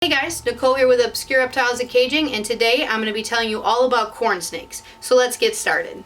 Hey guys, Nicole here with Obscure Reptiles and Caging, and today I'm going to be telling you all about corn snakes. So let's get started.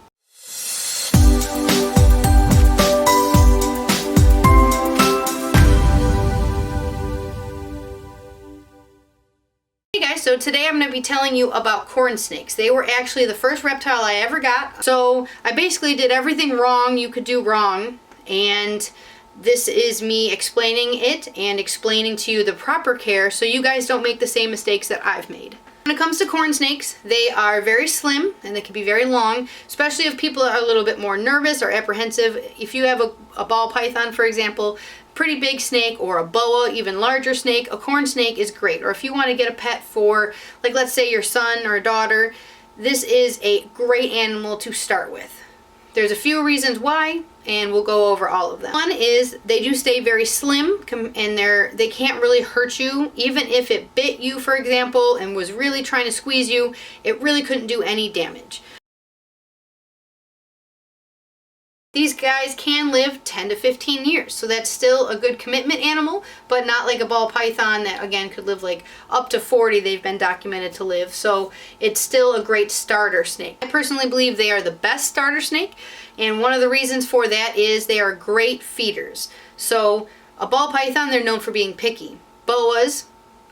Hey guys, so today I'm going to be telling you about corn snakes. They were actually the first reptile I ever got. So I basically did everything wrong you could do wrong, and this is me explaining it and explaining to you the proper care so you guys don't make the same mistakes that I've made. When it comes to corn snakes, they are very slim and they can be very long, especially if people are a little bit more nervous or apprehensive. If you have a ball python, for example, pretty big snake, or a boa, even larger snake, a corn snake is great. Or if you want to get a pet for, like, let's say your son or daughter, this is a great animal to start with. There's a few reasons why, and we'll go over all of them. One is they do stay very slim, and they can't really hurt you. Even if it bit you, for example, and was really trying to squeeze you, it really couldn't do any damage. These guys can live 10 to 15 years, so that's still a good commitment animal, but not like a ball python that, again, could live like up to 40. They've been documented to live, so it's still a great starter snake. I personally believe they are the best starter snake, and one of the reasons for that is they are great feeders. So a ball python, they're known for being picky. Boas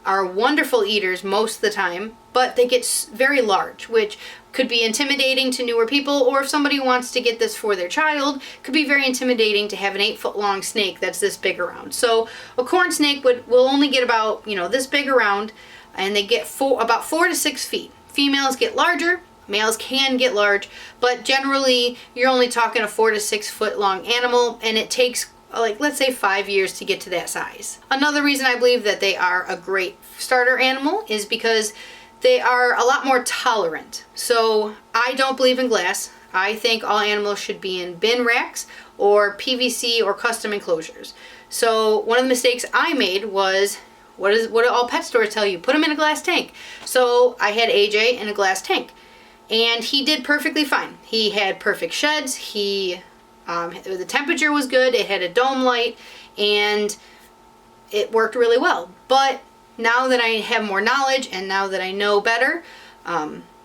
are wonderful eaters most of the time, but they get very large, which could be intimidating to newer people, or if somebody wants to get this for their child, could be very intimidating to have an 8-foot long snake that's this big around. So a corn snake will only get about, this big around, and they get about 4 to 6 feet. Females get larger, males can get large, but generally you're only talking a 4 to 6 foot long animal, and it takes, like, let's say 5 years to get to that size. Another reason I believe that they are a great starter animal is because they are a lot more tolerant. So I don't believe in glass. I think all animals should be in bin racks or PVC or custom enclosures. So one of the mistakes I made was, what do all pet stores tell you? Put them in a glass tank. So I had AJ in a glass tank, and he did perfectly fine. He had perfect sheds. The temperature was good. It had a dome light, and it worked really well. But now that I have more knowledge and now that I know better,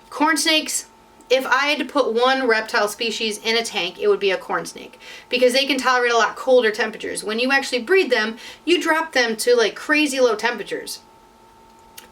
corn snakes, if I had to put one reptile species in a tank, it would be a corn snake, because they can tolerate a lot colder temperatures. When you actually breed them, you drop them to like crazy low temperatures.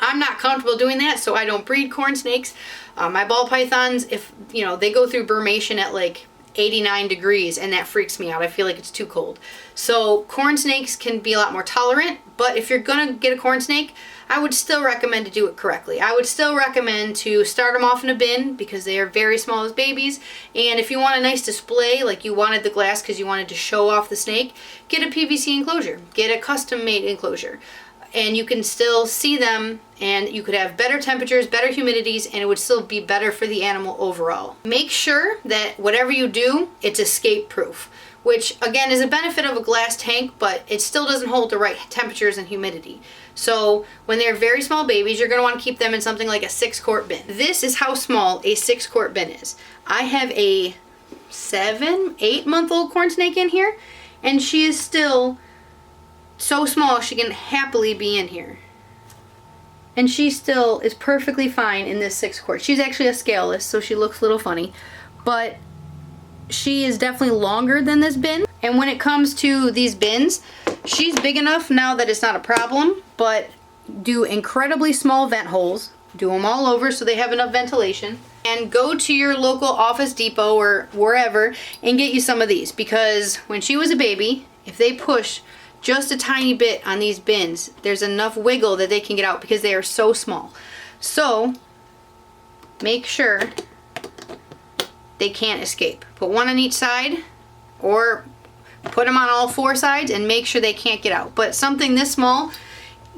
I'm not comfortable doing that, so I don't breed corn snakes. My ball pythons, if they go through brumation at like 89 degrees, and that freaks me out. I feel like it's too cold. So corn snakes can be a lot more tolerant, but if you're gonna get a corn snake, I would still recommend to do it correctly. I would still recommend to start them off in a bin, because they are very small as babies. And if you want a nice display, like you wanted the glass because you wanted to show off the snake, get a PVC enclosure. Get a custom made enclosure. And you can still see them, and you could have better temperatures, better humidities, and it would still be better for the animal overall. Make sure that whatever you do, it's escape proof, which again is a benefit of a glass tank, but it still doesn't hold the right temperatures and humidity. So when they're very small babies, you're going to want to keep them in something like a 6-quart bin. This is how small a 6-quart bin is. I have a 8-month-old corn snake in here, and she is still so small she can happily be in here. And she still is perfectly fine in this 6-quart. She's actually a scaleless, so she looks a little funny, but she is definitely longer than this bin. And when it comes to these bins, she's big enough now that it's not a problem, but do incredibly small vent holes. Do them all over so they have enough ventilation. And go to your local Office Depot or wherever and get you some of these, because when she was a baby, if they push just a tiny bit on these bins, there's enough wiggle that they can get out, because they are so small. So make sure they can't escape. Put one on each side, or put them on all 4 sides, and make sure they can't get out. But something this small,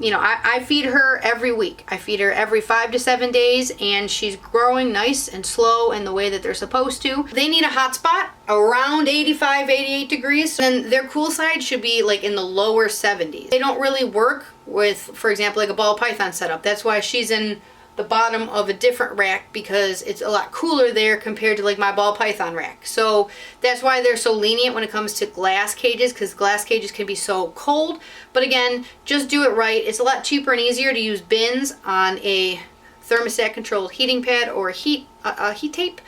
I feed her every week. I feed her every 5 to 7 days, and she's growing nice and slow in the way that they're supposed to. They need a hot spot around 85, 88 degrees, and their cool side should be like in the lower 70s. They don't really work with, for example, like a ball python setup. That's why she's in the bottom of a different rack because it's a lot cooler there compared to like my ball python rack. So that's why they're so lenient when it comes to glass cages, because glass cages can be so cold. But again, just do it right. It's a lot cheaper and easier to use bins on a thermostat controlled heating pad or heat tape.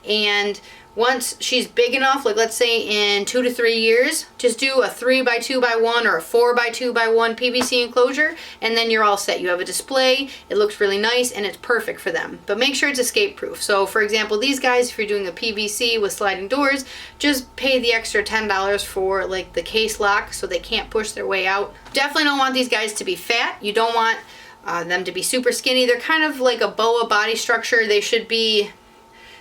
And once she's big enough, like let's say in 2 to 3 years, just do a 3x2x1 or a 4x2x1 PVC enclosure, and then you're all set. You have a display, it looks really nice, and it's perfect for them. But make sure it's escape proof. So for example, these guys, if you're doing a PVC with sliding doors, just pay the extra $10 for like the case lock so they can't push their way out. Definitely don't want these guys to be fat. You don't want them to be super skinny. They're kind of like a boa body structure. They should be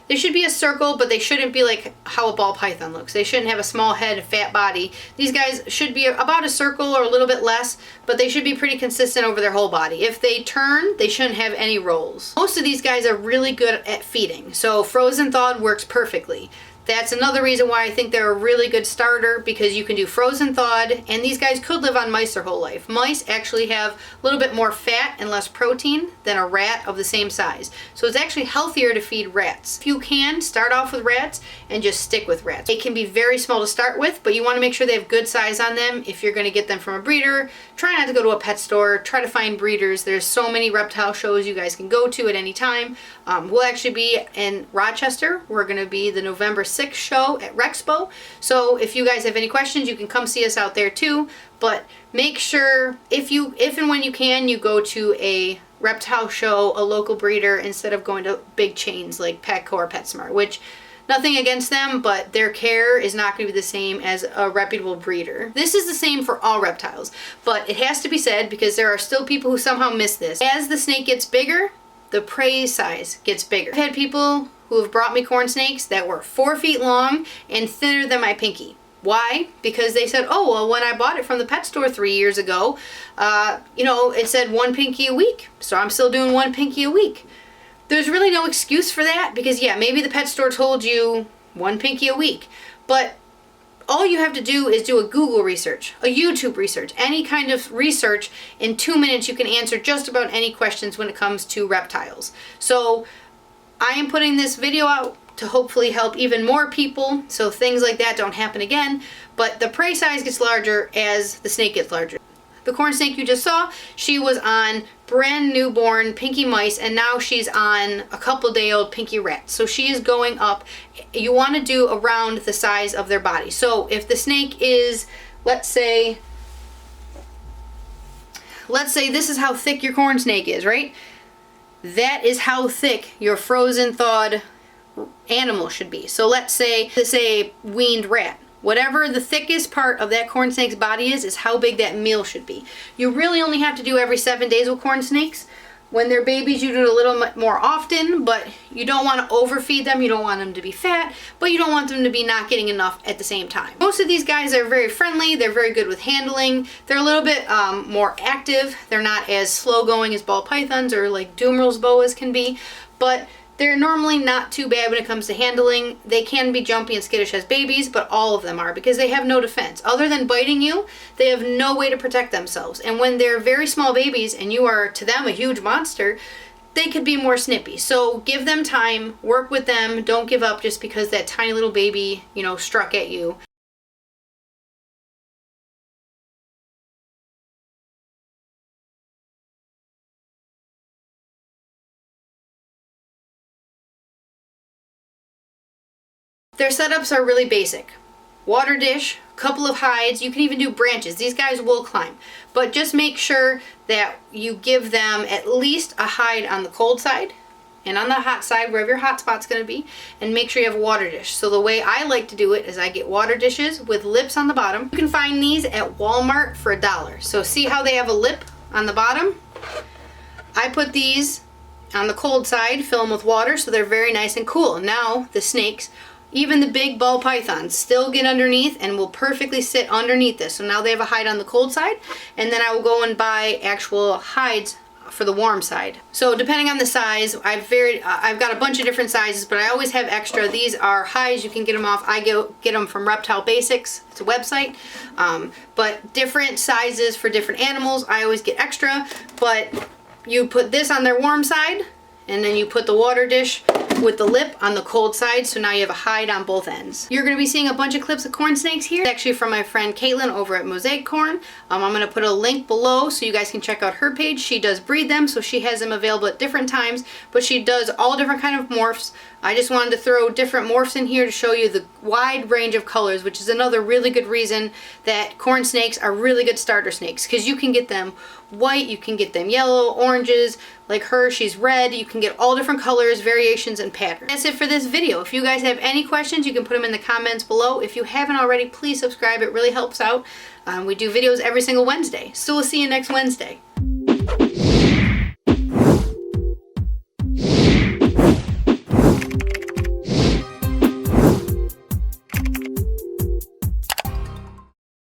a circle, but they shouldn't be like how a ball python looks. They shouldn't have a small head, a fat body. These guys should be about a circle or a little bit less, but they should be pretty consistent over their whole body. If they turn, they shouldn't have any rolls. Most of these guys are really good at feeding, so frozen thawed works perfectly. That's another reason why I think they're a really good starter, because you can do frozen thawed, and these guys could live on mice their whole life. Mice actually have a little bit more fat and less protein than a rat of the same size. So it's actually healthier to feed rats. If you can, start off with rats and just stick with rats. It can be very small to start with, but you want to make sure they have good size on them. If you're going to get them from a breeder, try not to go to a pet store. Try to find breeders. There's so many reptile shows you guys can go to at any time. We'll actually be in Rochester. We're going to be the November 6th show at Rexpo. So if you guys have any questions, you can come see us out there too. But make sure if and when you can, you go to a reptile show, a local breeder, instead of going to big chains like Petco or PetSmart, which nothing against them, but their care is not going to be the same as a reputable breeder. This is the same for all reptiles, but it has to be said because there are still people who somehow miss this. As the snake gets bigger, the prey size gets bigger. I've had people who have brought me corn snakes that were 4 feet long and thinner than my pinky. Why? Because they said, oh, well, when I bought it from the pet store 3 years ago, it said 1 pinky a week. So I'm still doing 1 pinky a week. There's really no excuse for that because, yeah, maybe the pet store told you 1 pinky a week. But all you have to do is do a Google research, a YouTube research, any kind of research. In 2 minutes, you can answer just about any questions when it comes to reptiles. So I am putting this video out to hopefully help even more people so things like that don't happen again. But the prey size gets larger as the snake gets larger. The corn snake you just saw, she was on brand newborn pinky mice, and now she's on a couple-day-old pinky rats. So she is going up. You want to do around the size of their body. So if the snake is, let's say this is how thick your corn snake is, right? That is how thick your frozen thawed animal should be. So let's say this is a weaned rat. Whatever the thickest part of that corn snake's body is how big that meal should be. You really only have to do every 7 days with corn snakes. When they're babies, you do it a little more often, but you don't want to overfeed them. You don't want them to be fat, but you don't want them to be not getting enough at the same time. Most of these guys are very friendly. They're very good with handling. They're a little bit more active. They're not as slow going as ball pythons or like Dumeril's boas can be, but they're normally not too bad when it comes to handling. They can be jumpy and skittish as babies, but all of them are because they have no defense. Other than biting you, they have no way to protect themselves. And when they're very small babies and you are, to them, a huge monster, they could be more snippy. So give them time, work with them, don't give up just because that tiny little baby, struck at you. Their setups are really basic. Water dish, a couple of hides, you can even do branches. These guys will climb. But just make sure that you give them at least a hide on the cold side and on the hot side, wherever your hot spot's going to be, and make sure you have a water dish. So the way I like to do it is I get water dishes with lips on the bottom. You can find these at Walmart for $1. So see how they have a lip on the bottom? I put these on the cold side, fill them with water so they're very nice and cool. Now the snakes, even the big ball pythons, still get underneath and will perfectly sit underneath this. So now they have a hide on the cold side, and then I will go and buy actual hides for the warm side. So depending on the size, I've got a bunch of different sizes, but I always have extra. These are hides. You can get them off. I get them from Reptile Basics. It's a website. But different sizes for different animals. I always get extra, but you put this on their warm side, and then you put the water dish with the lip on the cold side, so now you have a hide on both ends. You're going to be seeing a bunch of clips of corn snakes here. It's actually from my friend Caitlin over at Mosaic Corn. I'm going to put a link below so you guys can check out her page. She does breed them, so she has them available at different times, but she does all different kind of morphs. I just wanted to throw different morphs in here to show you the wide range of colors, which is another really good reason that corn snakes are really good starter snakes, because you can get them white, you can get them yellow, oranges, like her, she's red. You can get all different colors, variations, and patterns. That's it for this video. If you guys have any questions, you can put them in the comments below. If you haven't already, please subscribe. It really helps out. We do videos every single Wednesday. So we'll see you next Wednesday.